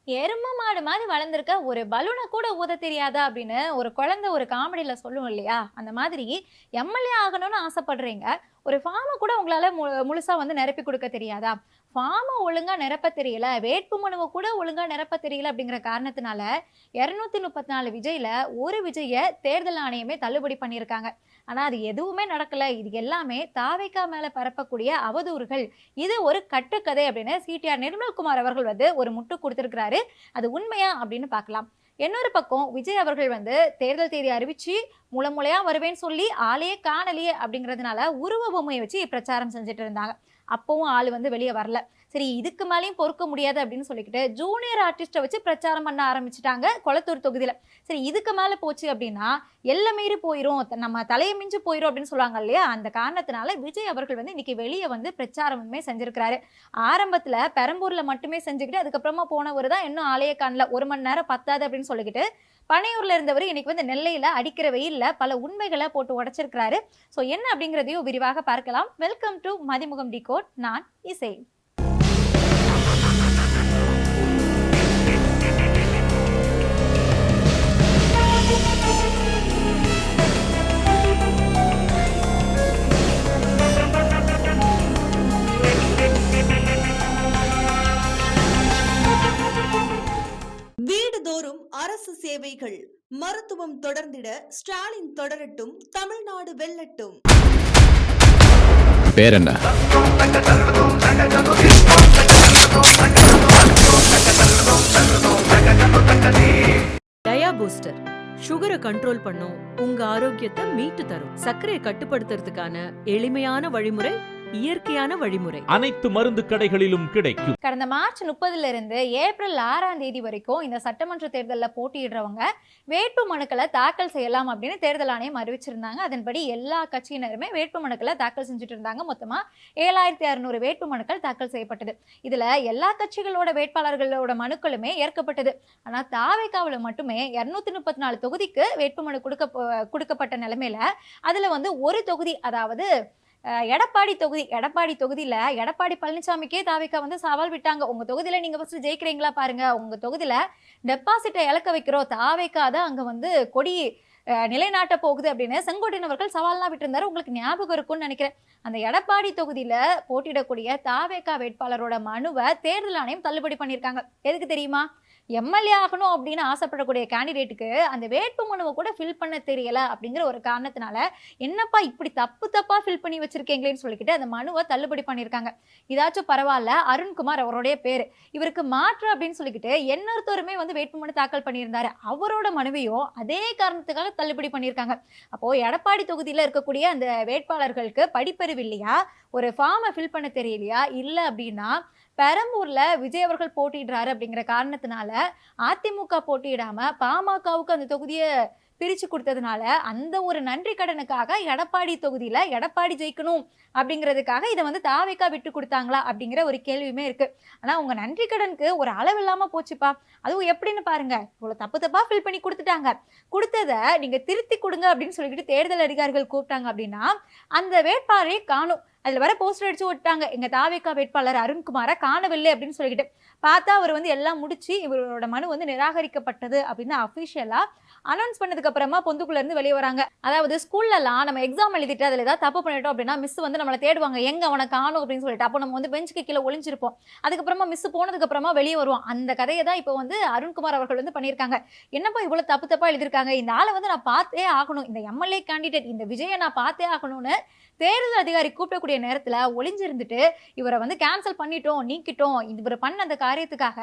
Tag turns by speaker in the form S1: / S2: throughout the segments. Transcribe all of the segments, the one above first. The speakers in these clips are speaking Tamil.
S1: எரும மாடு மாதிரி வளர்ந்திருக்க ஒரு பலூனை கூட ஊத தெரியாதா அப்படின்னு ஒரு குழந்தை ஒரு காமெடியில சொல்லுவோம் இல்லையா? அந்த மாதிரி எம்எல்ஏ ஆகணும்னு ஆசைப்படுறீங்க. ஒரு ஃபார்ம கூட உங்களால முழுசா வந்து நிரப்பி குடுக்க தெரியாதா? ஃபார்ம ஒழுங்கா நிரப்ப தெரியல, வேட்பு மனுவ கூட ஒழுங்கா நிரப்ப தெரியல அப்படிங்கிற காரணத்தினால 234 விஜய்ல ஒரு விஜய தேர்தல் ஆணையமே தள்ளுபடி பண்ணியிருக்காங்க. ஆனா அது எதுவுமே நடக்கல. இது எல்லாமே தாவேக்கா மேல பரப்பக்கூடிய அவதூறுகள். இது ஒரு கட்டுக்கதை அப்படின்னு சிடிஆர் நிர்மல்குமார் அவர்கள் வந்து ஒரு முட்டு குடுத்திருக்கிறாரு. அது உண்மையா அப்படின்னு பார்க்கலாம். இன்னொரு பக்கம் விஜய் அவர்கள் வந்து தேர்தல் தேதி அறிவிச்சு முளையா வருவேன்னு சொல்லி ஆளையே காணலையே அப்படிங்கிறதுனால உருவ பொம்மையை வச்சு பிரச்சாரம் செஞ்சுட்டு இருந்தாங்க. அப்பவும் ஆள் வந்து வெளியே வரல. சரி இதுக்கு மேலேயும் பொறுக்க முடியாது அப்படின்னு சொல்லிக்கிட்டு ஜூனியர் ஆர்டிஸ்ட்டை வச்சு பிரச்சாரம் பண்ண ஆரம்பிச்சுட்டாங்க கொளத்தூர் தொகுதியில. சரி இதுக்கு மேல போச்சு அப்படின்னா எல்லை மீறி போயிரும், நம்ம தலையை மிஞ்சு போயிரும் அப்படின்னு சொல்லுவாங்க இல்லையா? அந்த காரணத்தினால விஜய் அவர்கள் வந்து இன்னைக்கு வெளியே வந்து பிரச்சாரமுமே செஞ்சிருக்கிறாரு. ஆரம்பத்துல பெரம்பூர்ல மட்டுமே செஞ்சுக்கிட்டு அதுக்கப்புறமா போனவர் தான் இன்னும் ஆளையே காணல, 1 மணி நேரம் பத்தாது அப்படின்னு சொல்லிக்கிட்டு பனையூர்ல இருந்தவர் இன்னைக்கு வந்து நெல்லையில அடிக்கிற வெயில்ல பல உண்மைகளை போட்டு உடைச்சிருக்கிறாரு. ஸோ என்ன அப்படிங்கிறதையும் விரிவாக பார்க்கலாம். Welcome to Mathimugam decode. நான் இசை.
S2: வீடுதோறும் அரசு சேவைகள், மருத்துவம் தொடர்ந்திட ஸ்டாலின் தொடரட்டும், தமிழ்நாடு வெல்லட்டும்.
S3: பேர் என்ன?
S4: டயா பூஸ்டர் சுகரை கண்ட்ரோல் பண்ணும், உங்க ஆரோக்கியத்தை மீட்டு தரும். சர்க்கரையை கட்டுப்படுத்துறதுக்கான எளிமையான வழிமுறை, இயற்கையான வழிமுறை.
S5: அனைத்து மருந்து கடைகளிலும் கிடைக்கும்.
S1: கடந்த மார்ச் 30 இருந்து ஏப்ரல் 6ஆம் தேதி வரைக்கும் இந்த சட்டமன்ற தேர்தலில் போட்டியிடுறவங்க வேட்பு மனுக்களை தாக்கல் செய்யலாம் அப்படின்னு தேர்தல் ஆணையம் அறிவிச்சிருந்தாங்க. அதன்படி எல்லா கட்சியினருமே வேட்பு மனுக்களை தாக்கல் செஞ்சுட்டு இருந்தாங்க. மொத்தமா 7600 வேட்பு மனுக்கள் தாக்கல் செய்யப்பட்டது. இதுல எல்லா கட்சிகளோட வேட்பாளர்களோட மனுக்களுமே ஏற்கப்பட்டது. ஆனா தாவேக்காவுல மட்டுமே 234 தொகுதிக்கு வேட்புமனு கொடுக்கப்பட்ட நிலைமையில அதுல வந்து ஒரு தொகுதி, அதாவது எடப்பாடி தொகுதியில எடப்பாடி பழனிசாமிக்கே தாவேக்கா வந்து சவால் விட்டாங்க. உங்க தொகுதியில நீங்க ஃபர்ஸ்ட் ஜெயிக்கிறீங்களா பாருங்க, உங்க தொகுதியில டெபாசிட்டை இழக்க வைக்கிறோம், தாவேக்கா தான் அங்க வந்து கொடி நிலைநாட்ட போகுது அப்படின்னு செங்கோட்டையன் அவர்கள் சவால்லாம் விட்டுருந்தாரு. உங்களுக்கு ஞாபகம் இருக்கும்னு நினைக்கிறேன். அந்த எடப்பாடி தொகுதியில போட்டியிடக்கூடிய தாவேக்கா வேட்பாளரோட மனுவை தேர்தல் ஆணையம் தள்ளுபடி பண்ணியிருக்காங்க. எதுக்கு தெரியுமா? எம்எல்ஏ ஆகணும் அப்படின்னு ஆசைப்படக்கூடிய கேண்டிடேட்டுக்கு அந்த வேட்பு மனுவை கூட ஃபில் பண்ண தெரியல அப்படிங்கிற ஒரு காரணத்தினால என்னப்பா இப்படி தப்பா ஃபில் பண்ணி வச்சிருக்கீங்களேன்னு சொல்லிக்கிட்டு அந்த மனுவை தள்ளுபடி பண்ணியிருக்காங்க. இதாச்சும் பரவாயில்ல, அருண்குமார் அவருடைய பேரு, இவருக்கு மாற்று அப்படின்னு சொல்லிக்கிட்டு இன்னொருத்தருமே வந்து வேட்பு மனு தாக்கல் பண்ணியிருந்தாரு. அவரோட மனுவையும் அதே காரணத்துக்காக தள்ளுபடி பண்ணியிருக்காங்க. அப்போ எடப்பாடி தொகுதியில இருக்கக்கூடிய அந்த வேட்பாளர்களுக்கு படிப்பறிவு இல்லையா, ஒரு ஃபார்மை ஃபில் பண்ண தெரியலையா, இல்லை அப்படின்னா பெரம்பூர்ல விஜய் அவர்கள் போட்டிடுறாரு அப்படிங்கிற காரணத்தினால அதிமுக போட்டியிடாம பாமகவுக்கு அந்த தொகுதியை பிரிச்சு கொடுத்ததுனால அந்த ஒரு நன்றி கடனுக்காக எடப்பாடி தொகுதியில எடப்பாடி ஜெயிக்கணும் அப்படிங்கிறதுக்காக இதை வந்து தாவேக்கா விட்டு கொடுத்தாங்களா அப்படிங்கிற ஒரு கேள்வியுமே இருக்கு. ஆனா உங்க நன்றி கடனுக்கு ஒரு அளவு இல்லாம போச்சுப்பா. அதுவும் எப்படின்னு பாருங்க, இவ்வளவு தப்பா ஃபில் பண்ணி கொடுத்துட்டாங்க. கொடுத்ததை நீங்க திருத்தி கொடுங்க அப்படின்னு சொல்லிக்கிட்டு தேர்தல் அதிகாரிகள் கூப்பிட்டாங்க அப்படின்னா அந்த வேட்பாளரை காணும். அதுல வர போஸ்டர் அடிச்சு விட்டாங்க, எங்க தாவேக்கா வேட்பாளர் அருண்குமாரை காணவில்லை அப்படின்னு சொல்லிக்கிட்டு. பார்த்தா அவர் வந்து எல்லாம் முடிச்சு இவரோட மனு வந்து நிராகரிக்கப்பட்டது அப்படின்னு அபிஷியலா அனௌன்ஸ் பண்ணதுக்கு அப்புறமா பொந்துக்குள்ள இருந்து வெளியே வராங்க. அதாவது ஸ்கூல்லலாம் நம்ம எக்ஸாம் எழுதிட்டு அதுல ஏதாவது தப்பு பண்ணிட்டோம் அப்படின்னா மிஸ் வந்து நம்மளை தேடுவாங்க, எங்க அவனை காணும் அப்படின்னு சொல்லிட்டு. அப்போ நம்ம வந்து பெஞ்சுக்கு கீழே ஒளிஞ்சிருப்போம். அதுக்கப்புறமா மிஸ் போனதுக்கு அப்புறமா வெளியே வருவோம். அந்த கதையை தான் இப்போ வந்து அருண்குமார் அவர்கள் வந்து பண்ணியிருக்காங்க. என்னப்பா இவ்வளவு தப்பா எழுதியிருக்காங்க, இந்த ஆளை வந்து நான் பார்த்தே ஆகணும், இந்த எம்எல்ஏ கேண்டிடேட் இந்த விஜயை நான் பார்த்தே ஆகணும்னு தேர்தல் அதிகாரி கூப்பிடக்கூடிய நேரத்துல ஒளிஞ்சிருந்துட்டு இவரை வந்து கேன்சல் பண்ணிட்டோம், நீக்கிட்டோம், இவர் பண்ண அந்த காரியத்துக்காக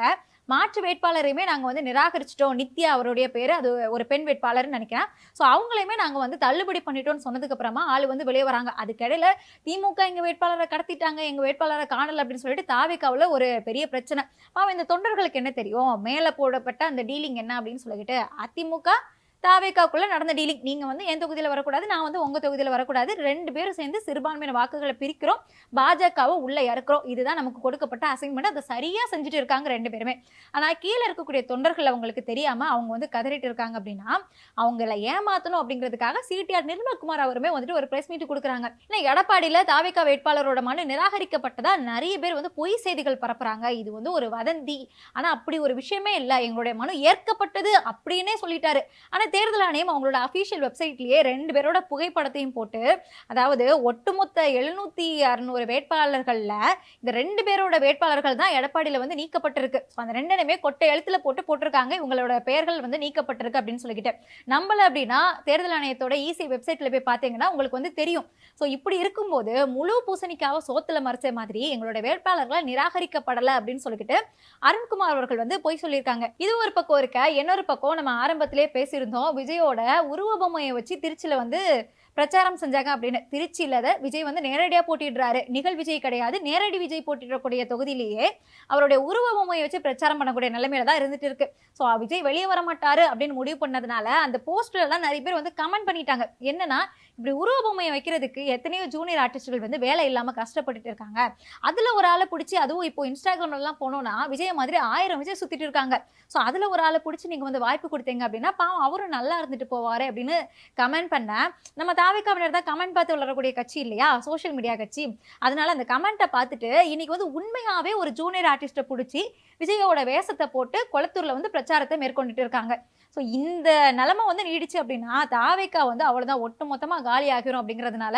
S1: மாற்று வேட்பாளரையுமே நாங்க வந்து நிராகரிச்சிட்டோம். நித்யா அவருடைய பேரு, அது ஒரு பெண் வேட்பாளர்னு நினைக்கிறேன். ஸோ அவங்களையுமே நாங்க வந்து தள்ளுபடி பண்ணிட்டோம்னு சொன்னதுக்கு அப்புறமா ஆளு வந்து வெளியே வராங்க. அதுக்கிடையில திமுக எங்க வேட்பாளரை கடத்திட்டாங்க, எங்க வேட்பாளரை காணல அப்படின்னு சொல்லிட்டு தாவேக்காவுல ஒரு பெரிய பிரச்சனை. இந்த தொண்டர்களுக்கு என்ன தெரியும், மேல போடப்பட்ட அந்த டீலிங் என்ன அப்படின்னு சொல்லிக்கிட்டு அதிமுக தாவேக்காக்குள்ள நடந்த டீலிங். நீங்க வந்து என் தொகுதியில வரக்கூடாது, நான் வந்து உங்க தொகுதியில வரக்கூடாது, 2 பேரும் சேர்ந்து சிறுபான்மையான வாக்குகளை பிரிக்கிறோம், பாஜகவை உள்ள இறக்குறோம், இதுதான் நமக்கு கொடுக்கப்பட்ட அசைன்மெண்ட். அதை சரியா செஞ்சுட்டு இருக்காங்க 2 பேருமே. ஆனா கீழே இருக்கக்கூடிய தொண்டர்கள் அவங்களுக்கு தெரியாம அவங்க வந்து கதறிட்டு இருக்காங்க அப்படின்னா, அவங்கள ஏமாத்தணும் அப்படிங்கிறதுக்காக சிடிஆர் நிர்மல்குமார் அவருமே வந்துட்டு ஒரு பிரஸ் மீட் கொடுக்குறாங்க. ஏன்னா எடப்பாடியில தாவேக்கா வேட்பாளரோட மனு நிராகரிக்கப்பட்டதா நிறைய பேர் வந்து பொய் செய்திகள் பரப்புறாங்க, இது வந்து ஒரு வதந்தி, ஆனா அப்படி ஒரு விஷயமே இல்லை, எங்களுடைய மனு ஏற்கப்பட்டது அப்படின்னே சொல்லிட்டாரு. ஆனா தேர்தல் ஆணையம் அவங்களோட அபிஷியல் வெப்சைட்லயே 2 பேரோட புகைப்படத்தையும் போட்டு, அதாவது ஒட்டுமொத்த 700-600 வேட்பாளர்கள்ல இந்த 2 பேரோட வேட்பாளர்கள் தான் எடப்பாடியில வந்து நீக்கப்பட்டிருக்கு. அந்த 2மே கொட்டை எழுத்துல போட்டிருக்காங்க, இவங்களோட பெயர்கள் வந்து நீக்கப்பட்டிருக்கு அப்படின்னு சொல்லிக்கிட்டு. நம்பல அப்படின்னா தேர்தல் ஆணையத்தோட ஈசி வெப்சைட்ல போய் பார்த்தீங்கன்னா உங்களுக்கு வந்து தெரியும். ஸோ இப்படி இருக்கும்போது முழு பூசணிக்காவை சோத்துல மறைச்ச மாதிரி எங்களோட வேட்பாளர்கள் நிராகரிக்கப்படலை அப்படின்னு சொல்லிக்கிட்டு அருண்குமார் அவர்கள் வந்து போய் சொல்லியிருக்காங்க. இது ஒரு பக்கம் இருக்க, இன்னொரு பக்கம் நம்ம ஆரம்பத்திலே பேசியிருந்தோம், விஜயோட உருவ பொம்மையை வச்சு திருச்சியில வந்து பிரச்சாரம் செஞ்சாங்க அப்படின்னு. திருச்சியில விஜய் வந்து நேரடியாக போட்டிடுறாரு, நிகழ் விஜய் கிடையாது, நேரடி விஜய் போட்டிடக்கூடிய தொகுதியிலேயே அவருடைய உருவ பொம்மையை வச்சு பிரச்சாரம் பண்ணக்கூடிய நிலைமையில தான் இருந்துட்டு இருக்கு. ஸோ விஜய் வெளியே வர மாட்டாரு அப்படின்னு முடிவு பண்ணதுனால அந்த போஸ்டர் எல்லாம் நிறைய பேர் வந்து கமெண்ட் பண்ணிட்டாங்க. என்னன்னா, இப்படி உருவ பொம்மையை வைக்கிறதுக்கு எத்தனையோ ஜூனியர் ஆர்டிஸ்டுகள் வந்து வேலை இல்லாம கஷ்டப்பட்டுட்டு இருக்காங்க, அதுல ஒரு ஆளை பிடிச்சி, அதுவும் இப்போ இன்ஸ்டாகிராம்ல எல்லாம் போனோம்னா விஜய் மாதிரி 1000 விஜய் சுத்திட்டு இருக்காங்க, ஸோ அதுல ஒரு ஆளை பிடிச்சி நீங்க வந்து வாய்ப்பு கொடுத்தீங்க அப்படின்னா பாவம் அவரும் நல்லா இருந்துட்டு போவாரு அப்படின்னு கமெண்ட் பண்ண. நம்ம தாவேக்காவினர் தான் கமெண்ட் பார்த்து வளரக்கூடிய கட்சி இல்லையா, சோஷியல் மீடியா கட்சி, அதனால அந்த கமெண்ட்டை பார்த்துட்டு இன்னைக்கு வந்து உண்மையாவே ஒரு ஜூனியர் ஆர்டிஸ்ட்டை பிடிச்சி விஜயோட வேஷத்தை போட்டு கொளத்தூர்ல வந்து பிரச்சாரத்தை மேற்கொண்டுட்டு இருக்காங்க. ஸோ இந்த நிலைமை வந்து நீடிச்சு அப்படின்னா தாவேக்கா வந்து அவ்வளோதான் ஒட்டு மொத்தமாக காலி ஆகிரும் அப்படிங்கிறதுனால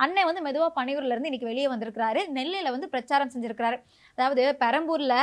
S1: அண்ணன் வந்து மெதுவாக பணியூர்ல இருந்து இன்னைக்கு வெளியே வந்திருக்கிறாரு, நெல்லையில் வந்து பிரச்சாரம் செஞ்சிருக்கிறாரு. அதாவது பெரம்பூர்ல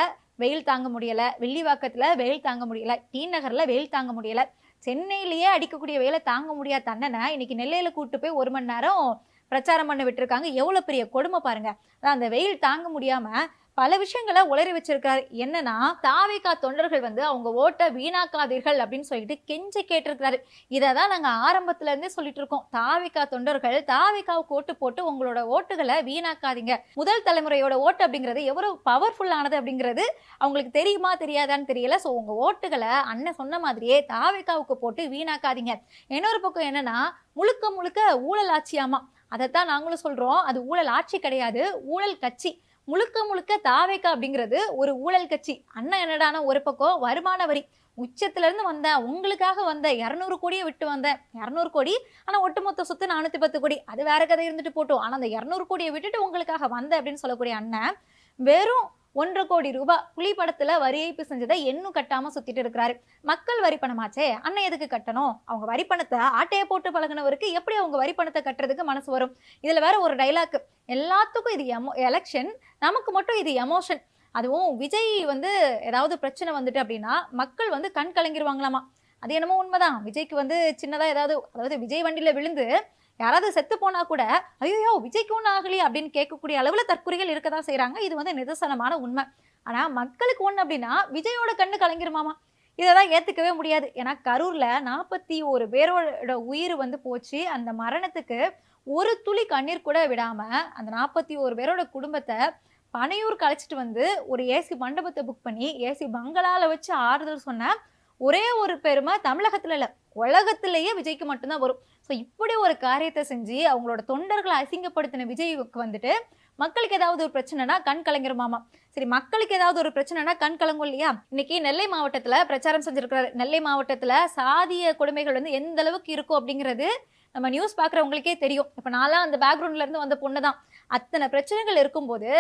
S1: வெயில் தாங்க முடியல, வெள்ளிவாக்கத்துல வெயில் தாங்க முடியல, டி நகர்ல வெயில் தாங்க முடியல, சென்னையிலேயே அடிக்கக்கூடிய வெயிலை தாங்க முடியாத அண்ணனை இன்னைக்கு நெல்லையில கூட்டு போய் 1 மணி நேரம் பிரச்சாரம் பண்ண விட்டுருக்காங்க. எவ்வளவு பெரிய கொடுமை பாருங்க. அந்த வெயில் தாங்க முடியாம பல விஷயங்களை உளறி வச்சிருக்காரு. என்னன்னா, தாவேக்கா தொண்டர்கள் வந்து அவங்க ஓட்டை வீணாக்காதீர்கள் அப்படின்னு சொல்லிட்டு கெஞ்சி கேட்டிருக்கிறாரு. இதை தான் நாங்க ஆரம்பத்துல இருந்தே சொல்லிட்டு இருக்கோம், தாவேக்கா தொண்டர்கள் தாவேக்காவுக்கு ஓட்டு போட்டு உங்களோட ஓட்டுகளை வீணாக்காதீங்க. முதல் தலைமுறையோட ஓட்டு அப்படிங்கிறது எவ்வளவு பவர்ஃபுல்லானது அப்படிங்கிறது அவங்களுக்கு தெரியுமா தெரியாதான்னு தெரியல. ஸோ உங்க ஓட்டுகளை அண்ணன் சொன்ன மாதிரியே தாவேக்காவுக்கு போட்டு வீணாக்காதீங்க. இன்னொரு பக்கம் என்னன்னா, முழுக்க முழுக்க ஊழல் ஆட்சியாமா, அதைத்தான் நாங்களும் சொல்றோம், அது ஊழல் ஆட்சி கிடையாது, ஊழல் கட்சி. முழுக்க முழுக்க தாவேக்கா அப்படிங்கிறது ஒரு ஊழல் கட்சி. அண்ணன் என்னடான ஒரு பக்கம் வருமான வரி உச்சத்துல இருந்து வந்தேன், உங்களுக்காக வந்த 200 கோடியை விட்டு வந்தேன், 200 கோடி ஆனா ஒட்டுமொத்த சொத்து 410 கோடி, அது வேற கதை இருந்துட்டு போட்டோம், ஆனா அந்த 200 கோடியை விட்டுட்டு உங்களுக்காக வந்த அப்படின்னு சொல்லக்கூடிய அண்ணன் வெறும் 1.5 கோடி ரூபாய் புலி படத்துல வரி ஏய்ப்பு செஞ்சதை இன்னும் கட்டாம சுத்திட்டு இருக்கிறாரு. மக்கள் வரி பணமாச்சே, அண்ணன் எதுக்கு கட்டணும்? அவங்க வரி பணத்தை ஆட்டையை போட்டு பழகினவருக்கு எப்படி அவங்க வரி பணத்தை கட்டுறதுக்கு மனசு வரும்? இதுல வேற ஒரு டைலாக், எல்லாத்துக்கும் இது எலெக்ஷன், நமக்கு மட்டும் இது எமோஷன். அதுவும் விஜய் வந்து ஏதாவது பிரச்சனை வந்துட்டு அப்படின்னா மக்கள் வந்து கண் கலங்கிருவாங்களாமா. அது என்னமோ உண்மைதான். விஜய்க்கு வந்து சின்னதா அதாவது விஜய் வண்டியில விழுந்து யாராவது செத்து போனா கூட ஐயோ விஜய்க்கு ஒன்றும் ஆகலையே அப்படின்னு கேட்கக்கூடிய அளவுல தற்கொலைகள் இருக்கதான் செய்யறாங்க. இது வந்து நிதர்சனமான உண்மை. ஆனா மக்களுக்கு ஒண்ணு அப்படின்னா விஜயோட கண்ணு கலங்கிருமாமா, இதைதான் ஏத்துக்கவே முடியாது. ஏன்னா கரூர்ல 41 பேரோட உயிர் வந்து போச்சு. அந்த மரணத்துக்கு ஒரு துளி கண்ணீர் கூட விடாம அந்த 41 பேரோட குடும்பத்தை பனையூருக்கு அழைச்சிட்டு வந்து ஒரு ஏசி மண்டபத்தை புக் பண்ணி ஏசி பங்களால வச்சு ஆறுதல் சொன்ன ஒரே ஒரு பெருமை தமிழகத்துல இல்ல, உலகத்திலேயே விஜய்க்கு மட்டும்தான் வரும். ஸோ இப்படி ஒரு காரியத்தை செஞ்சு அவங்களோட தொண்டர்களை அசிங்கப்படுத்தின விஜய்க்கு வந்துட்டு மக்களுக்கு ஏதாவது ஒரு பிரச்சனைனா கண் கலங்கிருமாமா. சரி, மக்களுக்கு ஏதாவது ஒரு பிரச்சனைனா கண் கலங்கும் இல்லையா? இன்னைக்கு நெல்லை மாவட்டத்துல பிரச்சாரம் செஞ்சிருக்கிறாரு. நெல்லை மாவட்டத்துல சாதிய கொடுமைகள் வந்து எந்த அளவுக்கு இருக்கும் அப்படிங்கிறது நம்ம நியூஸ் பாக்குறவங்களுக்கே தெரியும். இப்ப நான்லாம் அந்த பேக்ரவுண்ட்ல இருந்து வந்த பொண்ணு தான். அத்தனை பிரச்சனைகள் இருக்கும்போது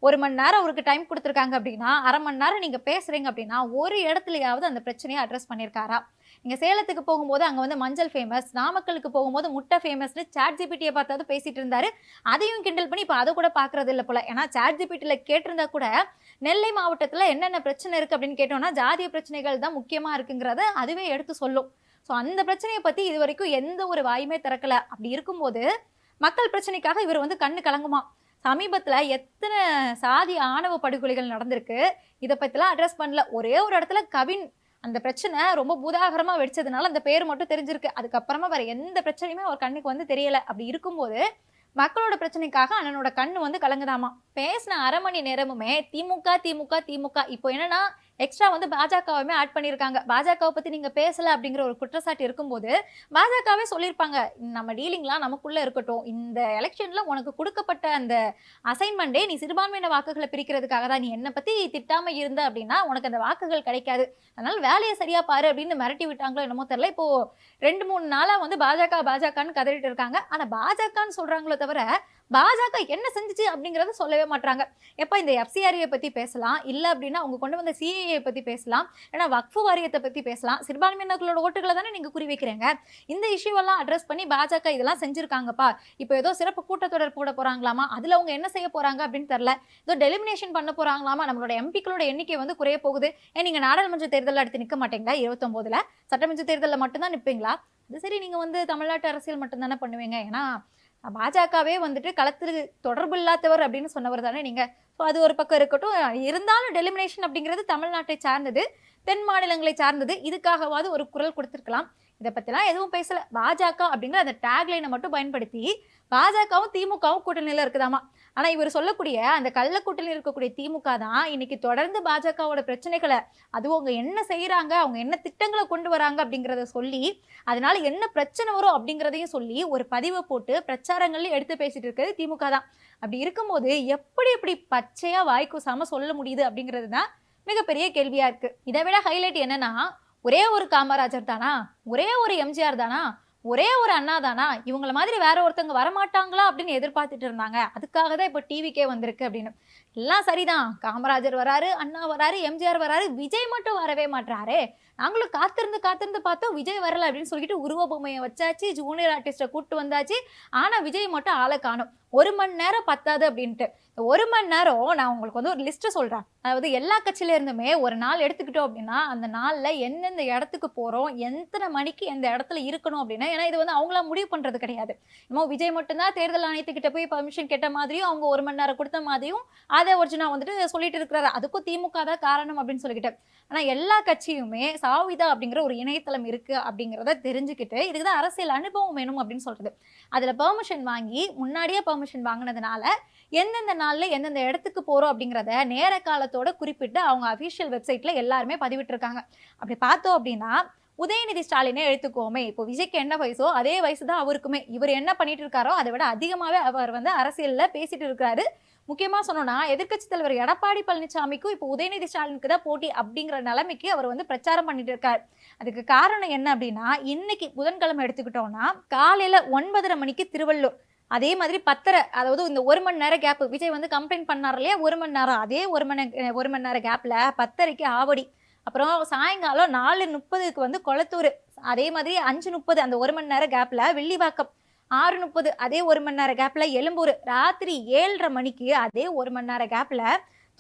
S1: 1 மணி நேரம் அவருக்கு டைம் கொடுத்துருக்காங்க அப்படின்னா, அரை மணி நேரம் நீங்க பேசுறீங்க அப்படின்னா ஒரு இடத்துலயாவது அந்த பிரச்சனையை அட்ரஸ் பண்ணியிருக்காரா? நீங்க சேலத்துக்கு போகும்போது அங்க வந்து மஞ்சள் ஃபேமஸ், நாமக்கலுக்கு போகும்போது முட்டை ஃபேமஸ்னு சாட் ஜிபிடியை பார்த்தாது பேசிட்டு இருந்தாரு. அதையும் கிண்டல் பண்ணி இப்ப அதை கூட பாக்குறது இல்லை போல. ஏன்னா சாட் ஜிபிடியில கேட்டிருந்தா கூட நெல்லை மாவட்டத்துல என்னென்ன பிரச்சனை இருக்கு அப்படின்னு கேட்டோம்னா ஜாதிய பிரச்சனைகள் தான் முக்கியமா இருக்குங்கிறத அதுவே எடுத்து சொல்லும். ஸோ அந்த பிரச்சனையை பத்தி இது வரைக்கும் எந்த ஒரு வாயுமே திறக்கல. அப்படி இருக்கும்போது மக்கள் பிரச்சனைக்காக இவர் வந்து கண்ணு கலங்குமா? சமீபத்துல எத்தனை சாதி ஆணவ படுகொலைகள் நடந்திருக்கு, இதை பத்திலாம் அட்ரஸ் பண்ணல. ஒரே ஒரு இடத்துல கவின் அந்த பிரச்சனை ரொம்ப பூதாகரமா வெடிச்சதுனால அந்த பேர் மட்டும் தெரிஞ்சிருக்கு. அதுக்கப்புறமா வேற எந்த பிரச்சனையுமே அவர் கண்ணுக்கு வந்து தெரியல. அப்படி இருக்கும்போது மக்களோட பிரச்சனைக்காக அண்ணனோட கண்ணு வந்து கலங்குதாமா. பேசின அரை மணி நேரமுமே திமுக திமுக திமுக. இப்போ என்னன்னா எக்ஸ்ட்ரா வந்து பாஜகவுமே ஆட் பண்ணியிருக்காங்க. பாஜகவை பத்தி நீங்க பேசல அப்படிங்கிற ஒரு குற்றச்சாட்டு இருக்கும்போது பாஜகவே சொல்லியிருப்பாங்க, நம்ம டீலிங்லாம் நமக்குள்ள இருக்கட்டும், இந்த எலெக்ஷன்ல உனக்கு கொடுக்கப்பட்ட அந்த அசைன்மெண்டே நீ சிறுபான்மையின வாக்குகளை பிரிக்கிறதுக்காக தான், நீ என்னை பத்தி திட்டாம இருந்த அப்படின்னா உனக்கு அந்த வாக்குகள் கிடைக்காது, அதனால வேலையை சரியா பாரு அப்படின்னு மிரட்டி விட்டாங்களோ என்னமோ தெரியல. இப்போ 2-3 நாளா வந்து பாஜகன்னு கதறிட்டு இருக்காங்க. ஆனா பாஜகன்னு சொல்றாங்களோ தவிர பாஜக என்ன செஞ்சுச்சு அப்படிங்கறத சொல்லவே மாட்டாங்க. எப்ப இந்த எஃப்சிஆர்ஏ பத்தி பேசலாம், இல்ல அப்படின்னா அவங்க கொண்டு வந்த சிஏஏ பத்தி பேசலாம், ஏன்னா வக்ஃபு வாரியத்தை பத்தி பேசலாம், சிறுபான்மையினர்களோட ஓட்டுகளை தானே நீங்க குறி வைக்கிறீங்க. இந்த இஷ்யூ எல்லாம் அட்ரஸ் பண்ணி பாஜக இதெல்லாம் செஞ்சிருக்காங்கப்பா, இப்போ ஏதோ சிறப்பு கூட்டத்தொடர் போட போறாங்களாமா, அதுல அவங்க என்ன செய்ய போறாங்க அப்படின்னு தெரியல, ஏதோ டெலிமினேஷன் பண்ண போறாங்களாமா, நம்மளோட எம்பிக்களோட எண்ணிக்கை வந்து குறைய போகுது. நீங்க நாடாளுமன்ற தேர்தலில் அடுத்து நிக்க மாட்டீங்களா? 29ல சட்டமன்ற தேர்தலில் மட்டும்தான் நிற்பீங்களா? அது சரி, நீங்க வந்து தமிழ்நாட்டு அரசியல் மட்டும் தானே பண்ணுவீங்க, ஏன்னா பாஜகவே வந்துட்டு களத்துக்கு தொடர்பு இல்லாதவர் அப்படின்னு சொன்னவர் தானே நீங்க. ஸோ அது ஒரு பக்கம் இருக்கட்டும். இருந்தாலும் டெலிமினேஷன் அப்படிங்கிறது தமிழ்நாட்டை சார்ந்தது, தென் மாநிலங்களை சார்ந்தது. இதுக்காகவாவது ஒரு குரல் கொடுத்துருக்கலாம். இதை பத்திலாம் எதுவும் பேசல. பாஜக அப்படிங்கிற அந்த டேக்லைனை மட்டும் பயன்படுத்தி பாஜகவும் திமுகவும் கூட்டணியில இருக்குதாமா. ஆனா இவர் சொல்லக்கூடிய அந்த கள்ள கூட்டணியில் இருக்கக்கூடிய திமுக தான் இன்னைக்கு தொடர்ந்து பாஜகவோட பிரச்சனைகளை, அதுவும் அவங்க என்ன செய்யறாங்க, அவங்க என்ன திட்டங்களை கொண்டு வராங்க அப்படிங்கிறத சொல்லி, அதனால என்ன பிரச்சனை வரும் அப்படிங்கிறதையும் சொல்லி ஒரு பதிவை போட்டு பிரச்சாரங்கள்ல எடுத்து பேசிட்டு இருக்கிறது திமுக தான். அப்படி இருக்கும்போது எப்படி பச்சையா வாய்க்கூசாம சொல்ல முடியுது அப்படிங்கிறது தான் மிகப்பெரிய கேள்வியா இருக்கு. இதை விட ஹைலைட் என்னன்னா, ஒரே ஒரு காமராஜர் தானா, ஒரே ஒரு எம்ஜிஆர் தானா, ஒரே ஒரு அண்ணா தானா, இவங்கள மாதிரி வேற ஒருத்தவங்க வரமாட்டாங்களா அப்படின்னு எதிர்பார்த்துட்டு இருந்தாங்க. அதுக்காக தான் இப்போ டிவிக்கே வந்திருக்கு அப்படின்னு. எல்லாம் சரிதான், காமராஜர் வராரு, அண்ணா வராரு, எம்ஜிஆர் வராரு, விஜய் மட்டும் வரவே மாட்டாரே. நாங்களும் காத்திருந்து பார்த்தோம், விஜய் வரல அப்படின்னு சொல்லிட்டு உருவ பொம்மையை வச்சாச்சு, ஜூனியர் ஆர்டிஸ்டை கூப்பிட்டு வந்தாச்சு. ஆனா விஜய் மட்டும் ஆளை காணும். 1 மணி நேரம் பத்தாது அப்படின்ட்டு. 1 மணி நேரம் நான் உங்களுக்கு வந்து ஒரு லிஸ்ட் சொல்றேன். அதாவது எல்லா கட்சியில இருந்துமே ஒரு நாள் எடுத்துக்கிட்டோம் அப்படின்னா அந்த நாள்ல எந்தெந்த இடத்துக்கு போறோம், எத்தனை மணிக்கு எந்த இடத்துல இருக்கணும் அப்படின்னா, ஏன்னா இது வந்து அவங்களா முடிவு பண்றது கிடையாது. நம்ம விஜய் மட்டும்தான் தேர்தல் ஆணையத்துக்கிட்ட போய் பர்மிஷன் கேட்ட மாதிரியும் அவங்க 1 மணி நேரம் கொடுத்த மாதிரியும் அதை ஒரிஜினா வந்துட்டு சொல்லிட்டு இருக்கிறாரு. அதுக்கும் திமுக தான் காரணம் அப்படின்னு சொல்லிக்கிட்டு. ஆனா எல்லா கட்சியுமே சாவிதா அப்படிங்கிற ஒரு இணையதளம் இருக்கு அப்படிங்கிறத தெரிஞ்சுக்கிட்டு, இதுக்குதான் அரசியல் அனுபவம் வேணும் அப்படின்னு சொல்றது. அதுல பெர்மிஷன் வாங்கி முன்னாடியே பெர்மிஷன் வாங்கினதுனால எந்தெந்த நாள்ல எந்தெந்த இடத்துக்கு போறோம் அப்படிங்கிறத நேர காலத்தோட குறிப்பிட்டு அவங்க அபிஷியல் வெப்சைட்ல எல்லாருமே பதிவிட்டு இருக்காங்க. அப்படி பார்த்தோம் அப்படின்னா உதயநிதி ஸ்டாலினே எடுத்துக்கோமே, இப்போ விஜய்க்கு என்ன வயசோ அதே வயசு தான் அவருக்குமே. இவர் என்ன பண்ணிட்டு இருக்காரோ அதை விட அதிகமாவே அவர் வந்து அரசியல்ல பேசிட்டு இருக்காரு. முக்கியமா சொன்னோம்னா எதிர்க்கட்சி தலைவர் எடப்பாடி பழனிசாமிக்கும் இப்போ உதயநிதி ஸ்டாலினுக்கு தான் போட்டி அப்படிங்கிற நிலைமைக்கு அவர் வந்து பிரச்சாரம் பண்ணிட்டு இருக்காரு. அதுக்கு காரணம் என்ன அப்படின்னா, இன்னைக்கு புதன்கிழமை எடுத்துக்கிட்டோம்னா காலையில 9:30 மணிக்கு திருவள்ளூர், அதே மாதிரி 10:30, அதாவது இந்த 1 மணி நேரம் கேப் விஜய் வந்து கம்ப்ளைண்ட் பண்ணார் இல்லையா, 1 மணி நேரம், அதே 1 மணி நேரம் கேப்ல 10:30க்கு ஆவடி, அப்புறம் சாயங்காலம் 4:30க்கு வந்து கொளத்தூர், அதே மாதிரி 5:30 அந்த 1 மணி நேரம் கேப்ல வில்லிவாக்கம், 6:30 அதே 1 மணி நேரம் கேப்ல எழும்பூர், ராத்திரி 7:30 மணிக்கு அதே 1 மணி நேரம் கேப்ல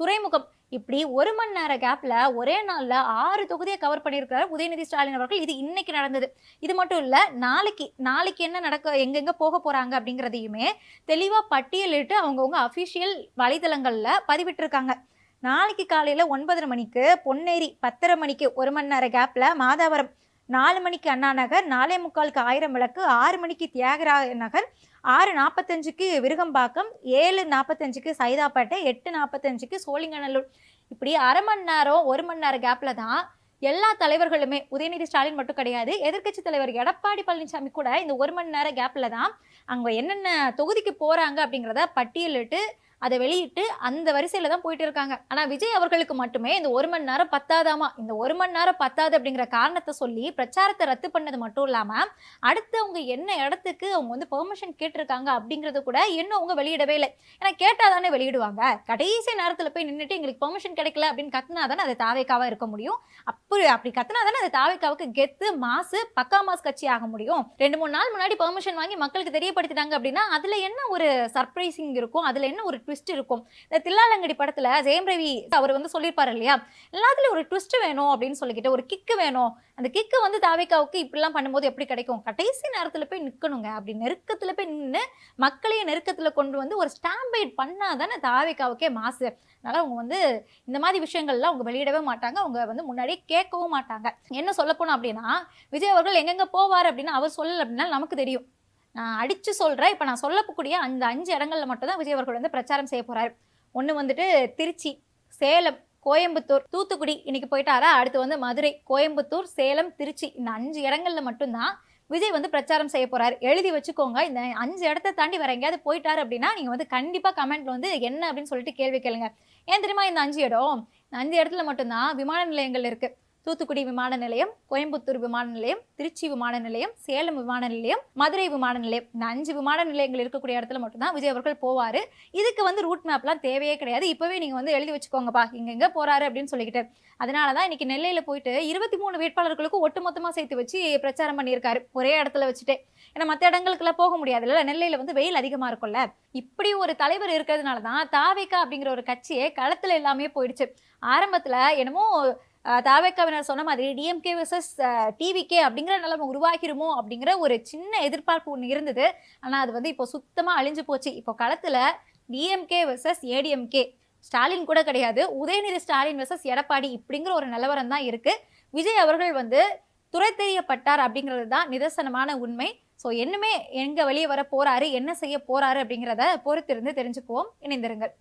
S1: துறைமுகம். இப்படி 1 மணி நேர கேப்ல ஒரே நாள்ல 6 தொகுதியை கவர் பண்ணியிருக்கிறார் உதயநிதி ஸ்டாலின் அவர்கள். இது இன்னைக்கு நடந்தது. இது மட்டும் இல்ல, நாளைக்கு என்ன நடக்க, எங்கெங்க போக போறாங்க அப்படிங்கிறதையுமே தெளிவா பட்டியலிட்டு அவங்கவுங்க அபிஷியல் வலைதளங்கள்ல பதிவிட்டிருக்காங்க. நாளைக்கு காலையில 9:30 மணிக்கு பொன்னேரி, 10:30 மணிக்கு 1 மணி நேர கேப்ல மாதாவரம், 4 மணிக்கு அண்ணா நகர், 4:45க்கு 1000 விளக்கு, 6 மணிக்கு தியாகராய நகர், 6:45க்கு விருகம்பாக்கம், 7:45க்கு சைதாப்பேட்டை, 8:45க்கு சோழிங்கநல்லூர். இப்படி அரை மணி நேரம் 1 மணி நேரம் கேப்ல தான் எல்லா தலைவர்களுமே, உதயநிதி ஸ்டாலின் மட்டும் கிடையாது, எதிர்க்கட்சி தலைவர் எடப்பாடி பழனிசாமி கூட இந்த 1 மணி நேரம் கேப்ல தான் அங்க என்னென்ன தொகுதிக்கு போறாங்க அப்படிங்கிறத பட்டியலிட்டு அதை வெளியிட்டு அந்த வரிசையில தான் போயிட்டு இருக்காங்க. ஆனா விஜய் அவர்களுக்கு மட்டுமே இந்த 1 மணி நேரம் பத்தாதாமா. இந்த 1 மணி நேரம் பத்தாது அப்படிங்கிற காரணத்தை சொல்லி பிரச்சாரத்தை ரத்து பண்ணது மட்டும் இல்லாம அடுத்து அவங்க என்ன இடத்துக்கு அவங்க வந்து பெர்மிஷன் கேட்டிருக்காங்க அப்படிங்கறது கூட இன்னும் அவங்க வெளியிடவே இல்லை. ஏன்னா கேட்டாதானே வெளியிடுவாங்க. கடைசி நேரத்துல போய் நின்றுட்டு எங்களுக்கு பெர்மிஷன் கிடைக்கல அப்படின்னு கத்துனாதானே அது தாவேக்காவா இருக்க முடியும். அப்படி கத்துனாதானே அது தாவேக்காவுக்கு கெத்து மாசு பக்கா மாசு கட்சி ஆக முடியும். 2-3 நாள் முன்னாடி பெர்மிஷன் வாங்கி மக்களுக்கு தெரியப்படுத்திட்டாங்க அப்படின்னா அதுல என்ன ஒரு சர்ப்ரைசிங் இருக்கும், அதுல என்ன ஒரு ட்விஸ்ட் இருக்கும். இந்த தில்லாலங்கடி படத்துல ஜெயம் ரவி அவர் வந்து சொல்லியிருப்பாரு இல்லையா, எல்லாத்துலயும் ஒரு ட்விஸ்ட் வேணும் அப்படின்னு சொல்லிக்கிட்டு, ஒரு கிக்கு வேணும், அந்த கிக்கு வந்து தாவேக்காவுக்கு இப்படிலாம் பண்ணும்போது எப்படி கிடைக்கும், கடைசி நேரத்துல போய் நிக்கணுங்க. அப்படி நெருக்கத்துல போய் நின்று மக்களையும் நெருக்கத்துல கொண்டு வந்து ஒரு ஸ்டாம்பைட் பண்ணாதானே தாவேக்காவுக்கே மாசு. அதனால அவங்க வந்து இந்த மாதிரி விஷயங்கள்லாம் அவங்க வெளியிடவே மாட்டாங்க, அவங்க வந்து முன்னாடியே கேட்கவும் மாட்டாங்க. என்ன சொல்ல போனோம் அப்படின்னா, விஜய் அவர்கள் எங்கெங்க போவார் அப்படின்னு அவர் சொல்லல அப்படின்னா நமக்கு தெரியும். நான் அடிச்சு சொல்றேன். இப்ப நான் சொல்லக்கூடிய அந்த 5 இடங்கள்ல மட்டும் தான் விஜய் அவர்கள் வந்து பிரச்சாரம் செய்ய போறாரு. ஒண்ணு வந்துட்டு திருச்சி, சேலம், கோயம்புத்தூர், தூத்துக்குடி இன்னைக்கு போயிட்டாரா, அடுத்து வந்து மதுரை, கோயம்புத்தூர், சேலம், திருச்சி இந்த 5 இடங்கள்ல மட்டும்தான் விஜய் வந்து பிரச்சாரம் செய்ய போறாரு. எழுதி வச்சுக்கோங்க. இந்த 5 இடத்த தாண்டி வேற எங்கேயாவது போயிட்டாரு அப்படின்னா நீங்க வந்து கண்டிப்பா கமெண்ட்ல வந்து என்ன அப்படின்னு சொல்லிட்டு கேள்வி கேளுங்க. ஏன் தெரியுமா இந்த 5 இடம்? இந்த 5 இடத்துல மட்டும்தான் விமான நிலையங்கள் இருக்கு. தூத்துக்குடி விமான நிலையம், கோயம்புத்தூர் விமான நிலையம், திருச்சி விமான நிலையம், சேலம் விமான நிலையம், மதுரை விமான நிலையம். இந்த 5 விமான நிலையங்கள் இருக்கக்கூடிய இடத்துல மட்டும்தான் விஜய் அவர்கள் போவாரு. இதுக்கு வந்து ரூட் மேப்லாம் தேவையே கிடையாது. இப்பவே நீங்க வந்து எழுதி வச்சுக்கோங்கப்பா இங்க எங்க போறாரு அப்படின்னு சொல்லிக்கிட்டு. அதனாலதான் இன்னைக்கு நெல்லையில போயிட்டு 23 வேட்பாளர்களுக்கு ஒட்டுமொத்தமா சேர்த்து வச்சு பிரச்சாரம் பண்ணியிருக்காரு ஒரே இடத்துல வச்சுட்டு. ஏன்னா மற்ற இடங்களுக்குலாம் போக முடியாது இல்ல, நெல்லையில வந்து வெயில் அதிகமா இருக்கும்ல. இப்படி ஒரு தலைவர் இருக்கிறதுனாலதான் தாவேகா அப்படிங்கிற ஒரு கட்சியே களத்துல எல்லாமே போயிடுச்சு. ஆரம்பத்துல என்னமோ தாவேக்காவினர் சொன்ன மாதிரி டிஎம்கே வெர்சஸ் டிவிகே அப்படிங்கிற நிலைமை உருவாகிருமோ அப்படிங்கிற ஒரு சின்ன எதிர்பார்ப்பு ஒன்று இருந்தது. ஆனால் அது வந்து இப்போ சுத்தமாக அழிஞ்சு போச்சு. இப்போ களத்தில் டிஎம்கே வெர்சஸ் ஏடிஎம்கே, ஸ்டாலின் கூட கிடையாது, உதயநிதி ஸ்டாலின் வெர்சஸ் எடப்பாடி இப்படிங்கிற ஒரு நிலவரம் தான் இருக்கு. விஜய் அவர்கள் வந்து துறை தெரியப்பட்டார் அப்படிங்கிறது தான் நிதர்சனமான உண்மை. ஸோ என்னமே எங்க வெளியே வர போறாரு, என்ன செய்ய போறாரு அப்படிங்கிறத பொறுத்திருந்து தெரிஞ்சுக்குவோம். இணைந்திருங்கள்.